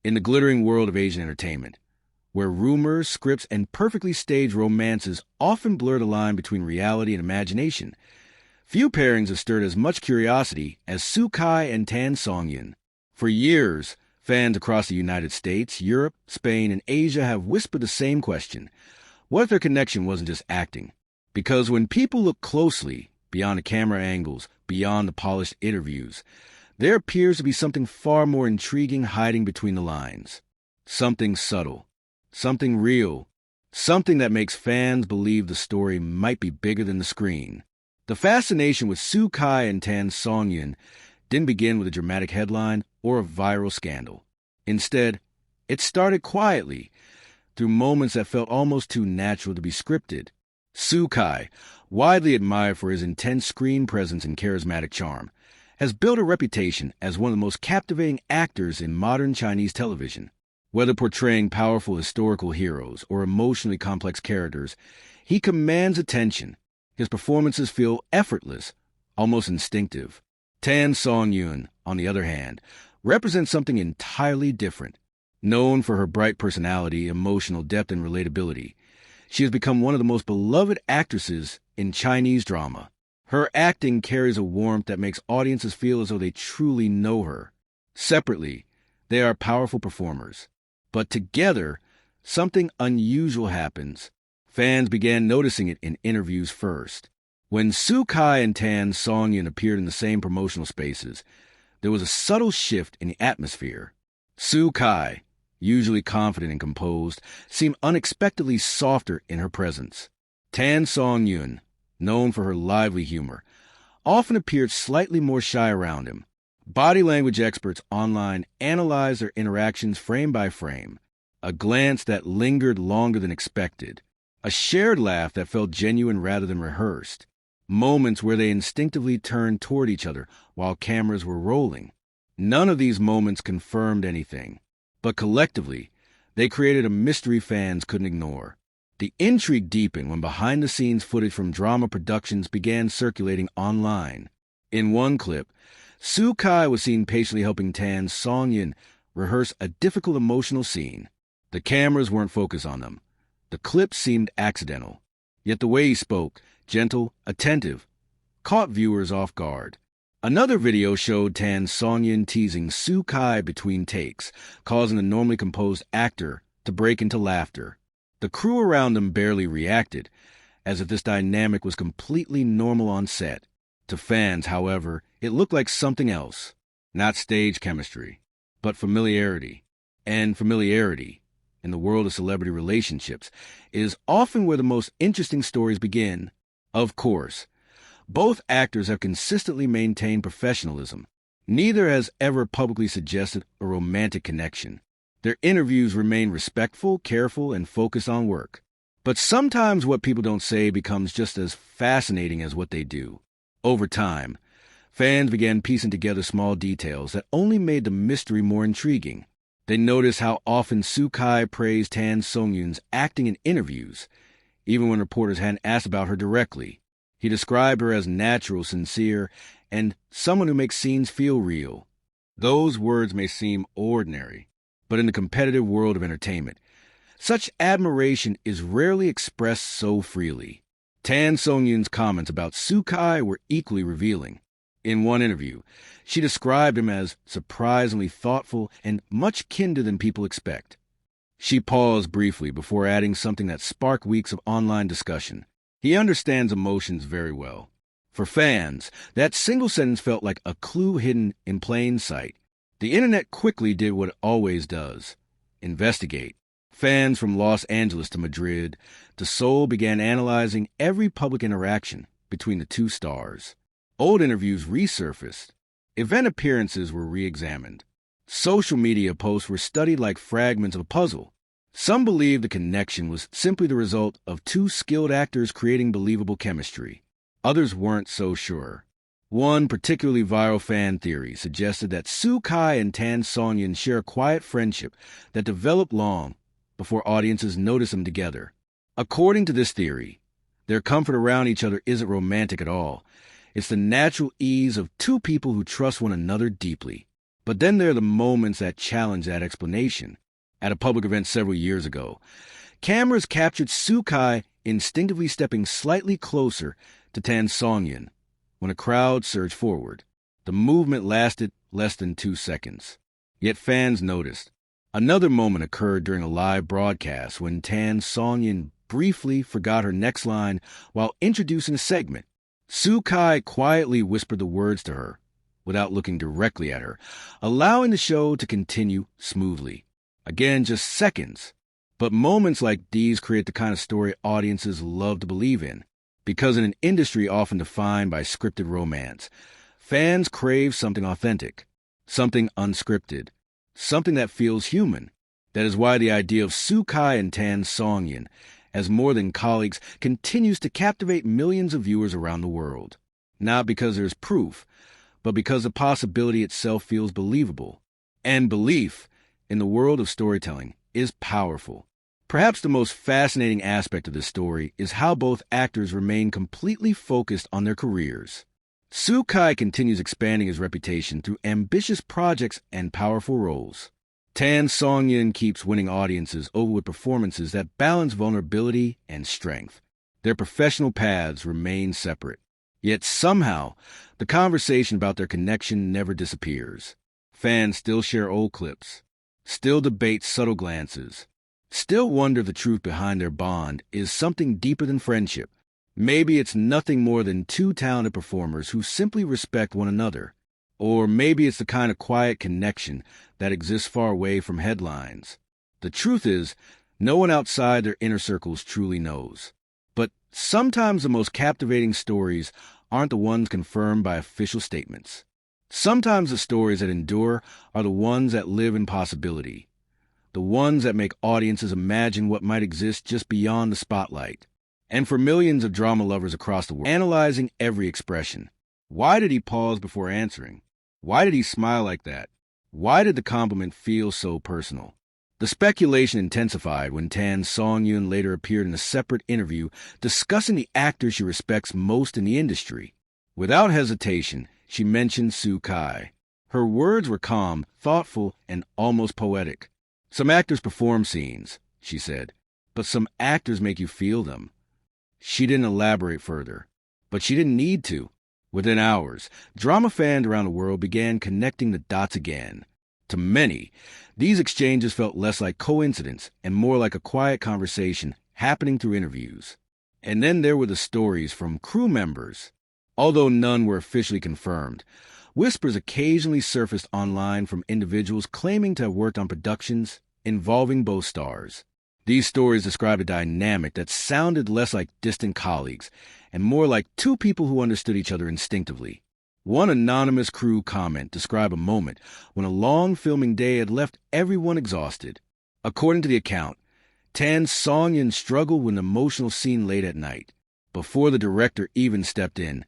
In the glittering world of Asian entertainment, where rumors, scripts, and perfectly staged romances often blur the line between reality and imagination, few pairings have stirred as much curiosity as Soo Kai and Tan Songyun. For years, fans across the United States, Europe, Spain, and Asia have whispered the same question: what if their connection wasn't just acting? Because when people look closely, beyond the camera angles, beyond the polished interviews, there appears to be something far more intriguing hiding between the lines. Something subtle, something real, something that makes fans believe the story might be bigger than the screen. The fascination with Soo Kai and Tan Songyun didn't begin with a dramatic headline or a viral scandal. Instead, it started quietly, through moments that felt almost too natural to be scripted. Soo Kai, widely admired for his intense screen presence and charismatic charm, has built a reputation as one of the most captivating actors in modern Chinese television. Whether portraying powerful historical heroes or emotionally complex characters, he commands attention. His performances feel effortless, almost instinctive. Tan Songyun, on the other hand, represents something entirely different. Known for her bright personality, emotional depth, and relatability, she has become one of the most beloved actresses in Chinese drama. Her acting carries a warmth that makes audiences feel as though they truly know her. Separately, they are powerful performers. But together, something unusual happens. Fans began noticing it in interviews first. When Soo Kai and Tan Songyun appeared in the same promotional spaces, there was a subtle shift in the atmosphere. Soo Kai, usually confident and composed, seemed unexpectedly softer in her presence. Tan Songyun, known for her lively humor, often appeared slightly more shy around him. Body language experts online analyzed their interactions frame by frame. A glance that lingered longer than expected. A shared laugh that felt genuine rather than rehearsed. Moments where they instinctively turned toward each other while cameras were rolling. None of these moments confirmed anything, but collectively, they created a mystery fans couldn't ignore. The intrigue deepened when behind-the-scenes footage from drama productions began circulating online. In one clip, Soo Kai was seen patiently helping Tan Songyun rehearse a difficult emotional scene. The cameras weren't focused on them. The clip seemed accidental. Yet the way he spoke, gentle, attentive, caught viewers off guard. Another video showed Tan Songyun teasing Soo Kai between takes, causing the normally composed actor to break into laughter. The crew around them barely reacted, as if this dynamic was completely normal on set. To fans, however, it looked like something else. Not stage chemistry, but familiarity. And familiarity, in the world of celebrity relationships, is often where the most interesting stories begin. Of course, both actors have consistently maintained professionalism. Neither has ever publicly suggested a romantic connection. Their interviews remain respectful, careful, and focused on work. But sometimes what people don't say becomes just as fascinating as what they do. Over time, fans began piecing together small details that only made the mystery more intriguing. They noticed how often Soo Kai praised Tan Songyun's acting in interviews, even when reporters hadn't asked about her directly. He described her as natural, sincere, and someone who makes scenes feel real. Those words may seem ordinary, but in the competitive world of entertainment, such admiration is rarely expressed so freely. Tan Songyun's comments about Soo Kai were equally revealing. In one interview, she described him as surprisingly thoughtful and much kinder than people expect. She paused briefly before adding something that sparked weeks of online discussion. He understands emotions very well. For fans, that single sentence felt like a clue hidden in plain sight. The internet quickly did what it always does: investigate. Fans from Los Angeles to Madrid to Seoul began analyzing every public interaction between the two stars. Old interviews resurfaced. Event appearances were re-examined. Social media posts were studied like fragments of a puzzle. Some believed the connection was simply the result of two skilled actors creating believable chemistry. Others weren't so sure. One particularly viral fan theory suggested that Soo Kai and Tan Songyun share a quiet friendship that developed long before audiences noticed them together. According to this theory, their comfort around each other isn't romantic at all. It's the natural ease of two people who trust one another deeply. But then there are the moments that challenge that explanation. At a public event several years ago, cameras captured Sukai instinctively stepping slightly closer to Songyun when a crowd surged forward. The movement lasted less than 2 seconds. Yet fans noticed. Another moment occurred during a live broadcast when Songyun briefly forgot her next line while introducing a segment. Sukai quietly whispered the words to her, without looking directly at her, allowing the show to continue smoothly. Again, just seconds. But moments like these create the kind of story audiences love to believe in. Because in an industry often defined by scripted romance, fans crave something authentic, something unscripted, something that feels human. That is why the idea of Sukai and Songyun as more than colleagues continues to captivate millions of viewers around the world. Not because there's proof, but because the possibility itself feels believable. And belief, in the world of storytelling, is powerful. Perhaps the most fascinating aspect of this story is how both actors remain completely focused on their careers. Sukai continues expanding his reputation through ambitious projects and powerful roles. Songyun keeps winning audiences over with performances that balance vulnerability and strength. Their professional paths remain separate. Yet somehow, the conversation about their connection never disappears. Fans still share old clips, still debate subtle glances, still wonder if the truth behind their bond is something deeper than friendship. Maybe it's nothing more than two talented performers who simply respect one another. Or maybe it's the kind of quiet connection that exists far away from headlines. The truth is, no one outside their inner circles truly knows. But sometimes the most captivating stories aren't the ones confirmed by official statements. Sometimes the stories that endure are the ones that live in possibility, the ones that make audiences imagine what might exist just beyond the spotlight. And for millions of drama lovers across the world, analyzing every expression. Why did he pause before answering? Why did he smile like that? Why did the compliment feel so personal? The speculation intensified when Songyun later appeared in a separate interview discussing the actor she respects most in the industry. Without hesitation, she mentioned Sukai. Her words were calm, thoughtful, and almost poetic. Some actors perform scenes, she said, but some actors make you feel them. She didn't elaborate further, but she didn't need to. Within hours, drama fans around the world began connecting the dots again. To many, these exchanges felt less like coincidence and more like a quiet conversation happening through interviews. And then there were the stories from crew members. Although none were officially confirmed, whispers occasionally surfaced online from individuals claiming to have worked on productions involving both stars. These stories described a dynamic that sounded less like distant colleagues and more like two people who understood each other instinctively. One anonymous crew comment described a moment when a long filming day had left everyone exhausted. According to the account, Songyun struggled with an emotional scene late at night. Before the director even stepped in,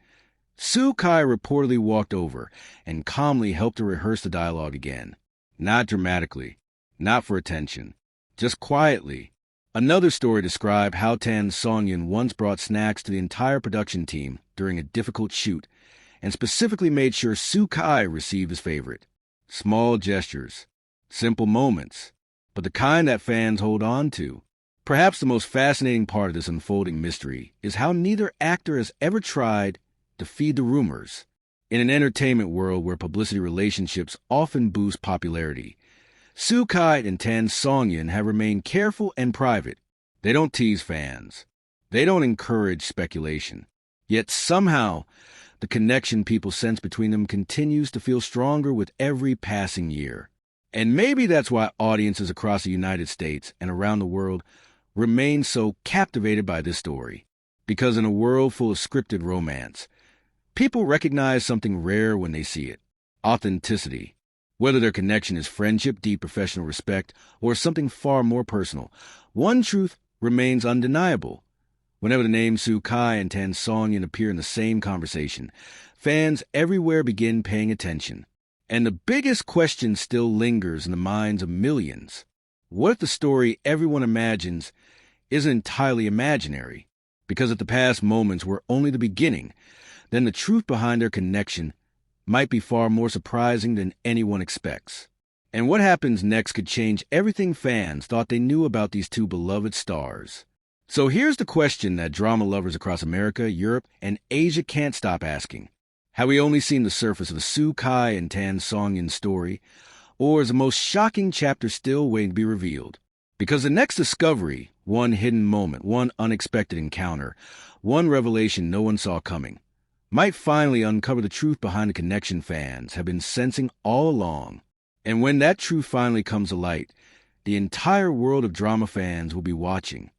Sukai reportedly walked over and calmly helped her rehearse the dialogue again. Not dramatically, not for attention, just quietly. Another story described how Songyun once brought snacks to the entire production team during a difficult shoot and specifically made sure Sukai received his favorite. Small gestures, simple moments, but the kind that fans hold on to. Perhaps the most fascinating part of this unfolding mystery is how neither actor has ever tried to feed the rumors. In an entertainment world where publicity relationships often boost popularity, Sukai and Songyun have remained careful and private. They don't tease fans. They don't encourage speculation. Yet somehow, the connection people sense between them continues to feel stronger with every passing year. And maybe that's why audiences across the United States and around the world remain so captivated by this story. Because in a world full of scripted romance, people recognize something rare when they see it: authenticity. Whether their connection is friendship, deep professional respect, or something far more personal, one truth remains undeniable. Whenever the names Sukai and Songyun appear in the same conversation, fans everywhere begin paying attention. And the biggest question still lingers in the minds of millions. What if the story everyone imagines isn't entirely imaginary? Because if the past moments were only the beginning, then the truth behind their connection might be far more surprising than anyone expects. And what happens next could change everything fans thought they knew about these two beloved stars. So here's the question that drama lovers across America, Europe, and Asia can't stop asking. Have we only seen the surface of Soo Kai and Tan Songyun's story, or is the most shocking chapter still waiting to be revealed? Because the next discovery, one hidden moment, one unexpected encounter, one revelation no one saw coming, might finally uncover the truth behind the connection fans have been sensing all along. And when that truth finally comes to light, the entire world of drama fans will be watching,